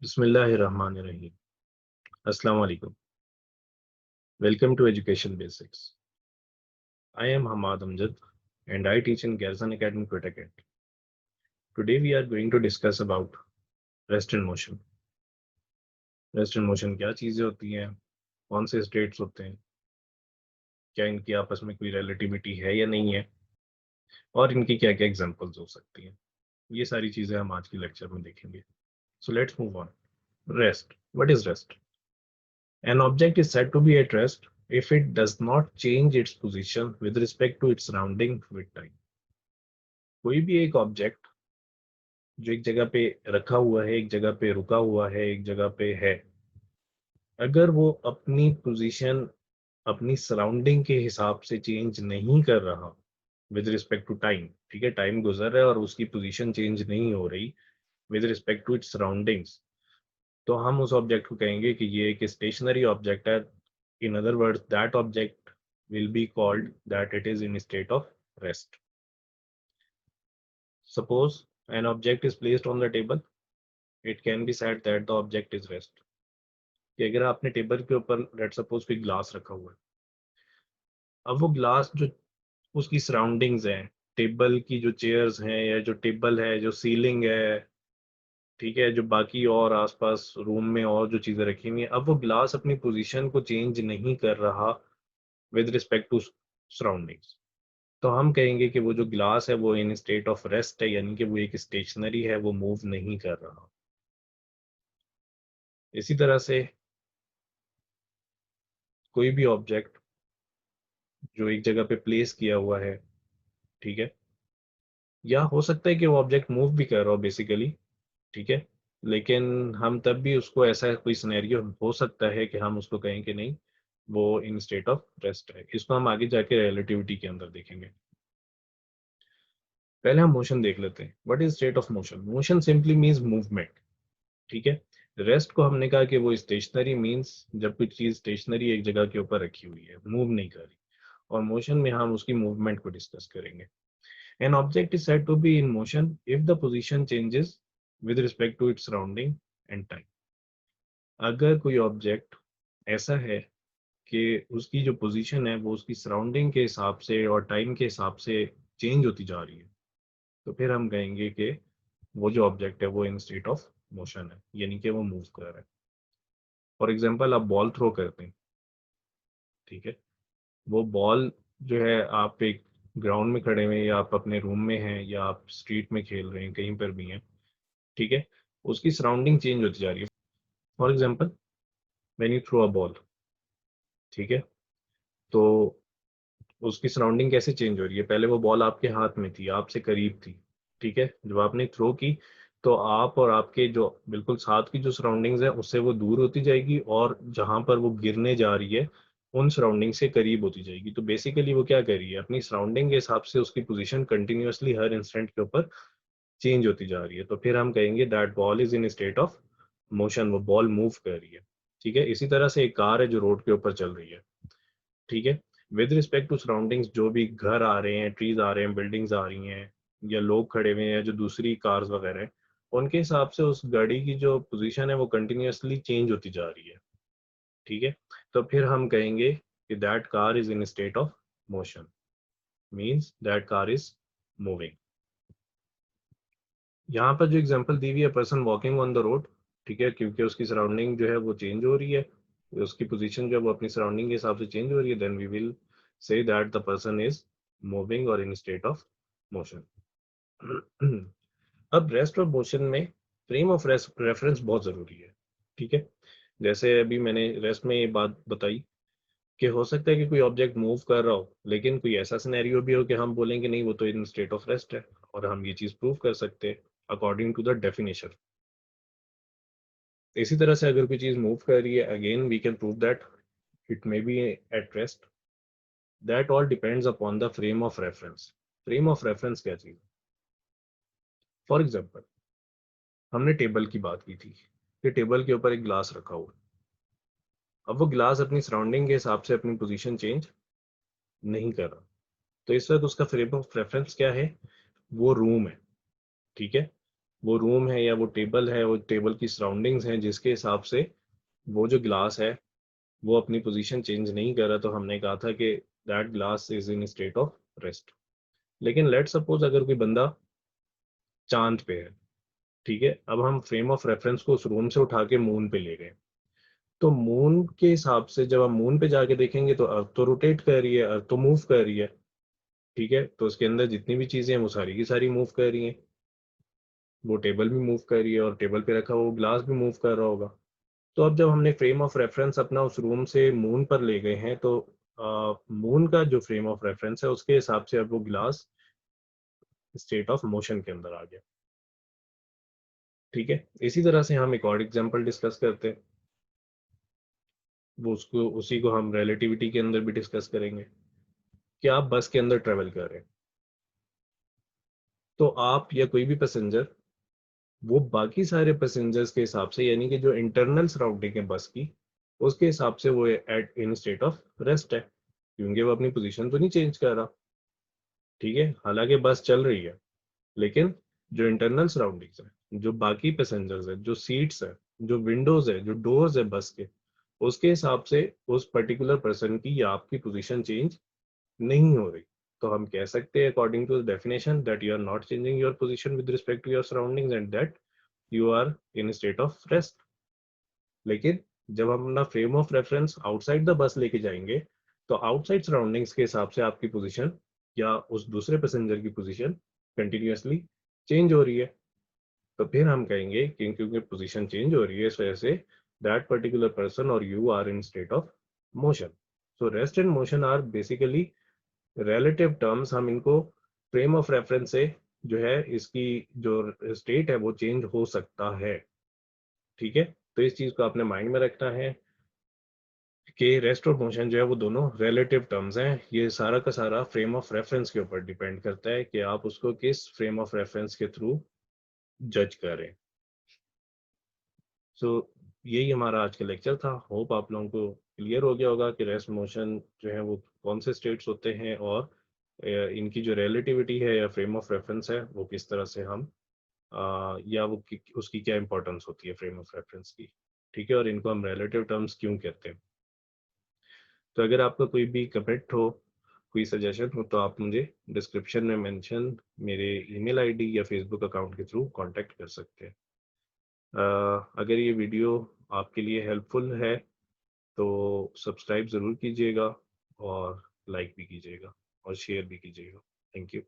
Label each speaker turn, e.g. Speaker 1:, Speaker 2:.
Speaker 1: Bismillahirrahmanirrahim. Assalamu alaikum. Welcome to Education Basics. I am Hamad Amjad and I teach in Garrison Academy, Kottaket. Today we are going to discuss about rest and motion. Rest and motion क्या चीजें होती हैं, कौन से states होते हैं, क्या इनकी आपस में कोई रिलेटिविटी है या नहीं है, और इनकी क्या क्या एग्जांपल्स हो सकती हैं. ये सारी चीजें हम आज की लेक्चर में देखेंगे. So let's move on. Rest. What is rest? An object is said to be at rest if it does not change its position with respect to its surrounding with time. कोई भी एक object जो एक जगह पे रखा हुआ है, एक जगह पे रुका हुआ है, एक जगह पे है, अगर वो अपनी पोजीशन अपनी सराउंडिंग के हिसाब से चेंज नहीं कर रहा विद रिस्पेक्ट टू टाइम, ठीक है, टाइम गुजर रहा है और उसकी पोजीशन चेंज नहीं हो रही with respect to its surroundings, तो हम उस ऑब्जेक्ट को कहेंगे कि ये एक स्टेशनरी ऑब्जेक्ट है. In other words, that object will be called that it is in a state of rest. Suppose an object is placed on the table, it can be said that the object is rest. कि अगर आपने table के ऊपर let's suppose कोई glass रखा हुआ है, अब वो ग्लास जो उसकी सराउंडिंग्स हैं, टेबल की जो चेयर्स हैं या जो टेबल है, जो सीलिंग है, ठीक है, जो बाकी और आसपास रूम में और जो चीजें रखी हुई हैं, अब वो ग्लास अपनी पोजीशन को चेंज नहीं कर रहा विद रिस्पेक्ट टू सराउंडिंग्स, तो हम कहेंगे कि वो जो ग्लास है वो इन स्टेट ऑफ रेस्ट है, यानी कि वो एक स्टेशनरी है, वो मूव नहीं कर रहा. इसी तरह से कोई भी ऑब्जेक्ट जो एक जगह पे प्लेस किया हुआ है, ठीक है, या हो सकता है कि वो ऑब्जेक्ट मूव भी कर रहा हो बेसिकली, ठीक है, लेकिन हम तब भी उसको ऐसा कोई सिनेरियो हो सकता है कि हम उसको कहें कि नहीं, वो इन स्टेट ऑफ रेस्ट है. इसको हम आगे जाके रिलेटिविटी के अंदर देखेंगे. पहले हम मोशन देख लेते हैं. What is state of motion? Motion simply means movement, ठीक है. रेस्ट को हमने कहा कि वो स्टेशनरी मीन्स जब कोई चीज स्टेशनरी एक जगह के ऊपर रखी हुई है, मूव नहीं कर रही, और मोशन में हम उसकी मूवमेंट को डिस्कस करेंगे. An object is said to be in motion if the position changes with respect to its surrounding and time. अगर कोई ऑब्जेक्ट ऐसा है कि उसकी जो पोजीशन है वो उसकी सराउंडिंग के हिसाब से और टाइम के हिसाब से चेंज होती जा रही है, तो फिर हम कहेंगे कि वो जो ऑब्जेक्ट है वो इन स्टेट ऑफ मोशन है, यानी कि वो मूव कर रहा है. फॉर एग्जाम्पल, आप बॉल थ्रो करते हैं, ठीक है, वो बॉल जो है, आप एक ग्राउंड में खड़े हुए हैं या आप अपने रूम में हैं या आप स्ट्रीट में खेल रहे हैं, कहीं पर भी हैं, ठीक है, उसकी सराउंडिंग चेंज होती जा रही है. For example, when you throw a ball, ठीक है, तो उसकी सराउंडिंग कैसे चेंज हो रही है? पहले वो बॉल आपके हाथ में थी, आपसे करीब थी, ठीक है, जब आपने थ्रो की तो आप और आपके जो बिल्कुल साथ की जो सराउंडिंग्स है उससे वो दूर होती जाएगी, और जहां पर वो गिरने जा रही है उन सराउंडिंग से करीब होती जाएगी. तो बेसिकली वो क्या कर रही है, अपनी सराउंडिंग के हिसाब से उसकी पोजीशन कंटिन्यूअसली हर इंस्टेंट के ऊपर चेंज होती जा रही है, तो फिर हम कहेंगे that ball is in state of motion, वो बॉल मूव कर रही है, ठीक है. इसी तरह से एक कार है जो रोड के ऊपर चल रही है, ठीक है, विद रिस्पेक्ट टू सराउंडिंग्स, जो भी घर आ रहे हैं, ट्रीज आ रहे हैं, बिल्डिंग्स आ रही हैं, या लोग खड़े हुए हैं, जो दूसरी कार्स वगैरह हैं, उनके हिसाब से उस गाड़ी की जो पोजीशन है वो कंटिन्यूअसली चेंज होती जा रही है, ठीक है. तो फिर हम कहेंगे कि that car is in state of motion, means that car is moving. यहाँ पर जो एग्जांपल दी हुई है, person walking on the road, ठीक है, क्योंकि उसकी सराउंडिंग जो है वो चेंज हो रही है, उसकी पोजीशन जो है वो अपनी सराउंडिंग के हिसाब से चेंज हो रही है, then we will say that the person is moving or in state of motion. अब रेस्ट और मोशन में फ्रेम ऑफ रेफरेंस बहुत जरूरी है, ठीक है. जैसे अभी मैंने रेस्ट में ये बात बताई कि हो सकता है कि कोई ऑब्जेक्ट मूव कर रहा हो, लेकिन कोई ऐसा सिनेरियो भी हो कि हम बोलेंगे नहीं, वो तो इन स्टेट ऑफ रेस्ट है, और हम ये चीज प्रूव कर सकते हैं अकॉर्डिंग टू द डेफिनेशन. इसी तरह से अगर कोई चीज मूव कर रही है, again we can prove that it may be at rest. That all depends upon the frame of reference. Frame of reference क्या चीज? फॉर एग्जाम्पल, हमने टेबल की बात की थी कि टेबल के ऊपर एक ग्लास रखा हुआ, अब वो ग्लास अपनी सराउंडिंग के हिसाब से अपनी पोजीशन चेंज नहीं कर रहा, तो इस वक्त उसका फ्रेम ऑफ रेफरेंस क्या है? वो रूम है, ठीक है. वो रूम है या वो टेबल है, वो टेबल की सराउंडिंग्स हैं जिसके हिसाब से वो जो ग्लास है वो अपनी पोजीशन चेंज नहीं कर रहा, तो हमने कहा था कि that glass is in state of rest. लेकिन लेट सपोज अगर कोई बंदा चांद पे है, ठीक है, अब हम फ्रेम ऑफ रेफरेंस को उस रूम से उठा के मून पे ले गए, तो मून के हिसाब से जब हम मून पे जाके देखेंगे तो अर्थ तो रोटेट कर रही है, अर्थ तो मूव कर रही है, ठीक है, तो उसके अंदर जितनी भी चीजें हैं वो सारी की सारी मूव कर रही हैं, वो टेबल भी मूव कर रही है और टेबल पे रखा हुआ वो ग्लास भी मूव कर रहा होगा। तो अब जब हमने फ्रेम ऑफ रेफरेंस अपना उस रूम से मून पर ले गए हैं, तो मून का जो फ्रेम ऑफ रेफरेंस है उसके हिसाब से अब वो ग्लास स्टेट ऑफ मोशन के अंदर आ गया। ठीक है, इसी तरह से हम एक और एग्जांपल डिस्कस करते हैं, वो उसको उसी को हम रिलेटिविटी के अंदर भी डिस्कस करेंगे कि आप बस के अंदर ट्रेवल कर रहे हैं, तो आप या कोई भी पैसेंजर वो बाकी सारे पैसेंजर्स के हिसाब से, यानी कि जो इंटरनल सराउंडिंग है बस की, उसके हिसाब से वो at in state of rest है, क्योंकि वो अपनी पोजीशन तो नहीं चेंज कर रहा। ठीक है, हालांकि बस चल रही है, लेकिन जो इंटरनल सराउंडिंग्स है, जो बाकी पैसेंजर्स है, जो सीट्स है, जो विंडोज है, जो डोर्स है बस के, उसके हिसाब से उस पर्टिकुलर पर्सन की या आपकी पोजीशन चेंज नहीं हो रही। तो हम कह सकते हैं according to the definition that you are not changing your position with respect to your surroundings and that you are in state of rest. लेकिन जब हम अपना frame of reference outside the bus लेके जाएंगे, तो आउटसाइड सराउंडिंग्स के हिसाब से आपकी पोजीशन या उस दूसरे पैसेंजर की पोजीशन कंटिन्यूअसली चेंज हो रही है। तो फिर हम कहेंगे कि क्योंकि पोजीशन चेंज हो रही है, इस वजह से दैट पर्टिकुलर पर्सन और you are in state of motion. So rest and motion are basically relative terms. हम इनको फ्रेम ऑफ रेफरेंस से जो है इसकी जो स्टेट है वो चेंज हो सकता है। ठीक है, तो इस चीज को आपने माइंड में रखना है कि रेस्ट और मोशन जो है वो दोनों रिलेटिव टर्म्स हैं। ये सारा का सारा फ्रेम ऑफ रेफरेंस के ऊपर डिपेंड करता है कि आप उसको किस फ्रेम ऑफ रेफरेंस के थ्रू जज करें। सो यही हमारा आज का लेक्चर था। होप आप लोगों को क्लियर हो गया होगा कि रेस्ट मोशन जो है वो कौन से स्टेट्स होते हैं और इनकी जो रिलेटिविटी है या फ्रेम ऑफ रेफरेंस है वो किस तरह से हम या वो उसकी क्या इंपॉर्टेंस होती है फ्रेम ऑफ रेफरेंस की। ठीक है, और इनको हम रिलेटिव टर्म्स क्यों कहते हैं। तो अगर आपका कोई भी कमेंट हो, कोई सजेशन हो, तो आप मुझे डिस्क्रिप्शन में मेंशन मेरे ईमेल आईडी या फेसबुक अकाउंट के थ्रू कांटेक्ट कर सकते हैं। अगर ये वीडियो आपके लिए हेल्पफुल है तो सब्सक्राइब ज़रूर कीजिएगा और लाइक भी कीजिएगा और शेयर भी कीजिएगा। Thank you.